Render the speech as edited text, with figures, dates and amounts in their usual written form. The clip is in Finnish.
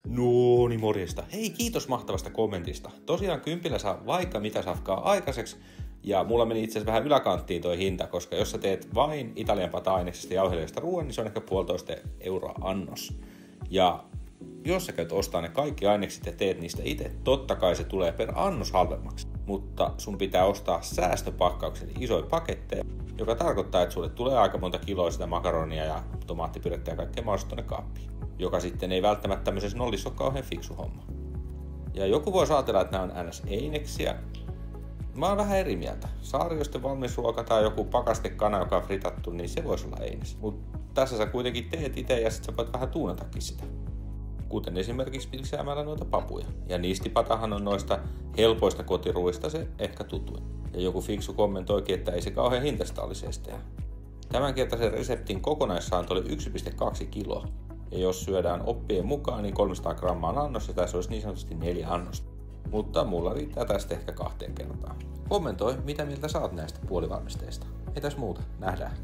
No niin, morjesta. Hei, kiitos mahtavasta kommentista. Tosiaan kympillä saa vaikka mitä safkaa aikaiseksi, ja mulla meni itse asiassa vähän yläkanttiin toi hinta, koska jos sä teet vain Italian pata-aineksesta jauhelijoista ruoan, niin se on ehkä 1,5 euroa annos. Ja jos sä käyt ostaa ne kaikki ainekset ja teet niistä itse, totta kai se tulee per annos halvemmaksi. Mutta sun pitää ostaa säästöpakkauksen isoja paketteja, joka tarkoittaa, että sulle tulee aika monta kiloa sitä makaronia ja tomaattipyrettä ja kaikkea mahdollista tonne kaappiin. Joka sitten ei välttämättä tämmöisessä nollissa ole kauhean fiksu homma. Ja joku voisi ajatella, että nämä on ns-eineksiä. Mä oon vähän eri mieltä. Saarioisten valmisruoka tai joku pakastekana, joka on fritattu, niin se voisi olla eines. Mutta tässä sä kuitenkin teet itse ja sit sä voit vähän tuunatakin sitä. Kuten esimerkiksi lisäämällä noita papuja. Ja niistipatahan on noista helpoista kotiruuista se ehkä tutuin. Ja joku fiksu kommentoikin, että ei se kauhean hintaista olisi edes tehdä. Tämänkertaisen reseptin kokonaissaanto oli 1,2 kiloa. Ja jos syödään oppien mukaan, niin 300 grammaa on annos ja tässä olisi niin sanotusti 4 annosta. Mutta mulla riittää tästä ehkä 2 kertaa. Kommentoi, mitä mieltä sä oot näistä puolivalmisteista. Ei tässä muuta. Nähdään.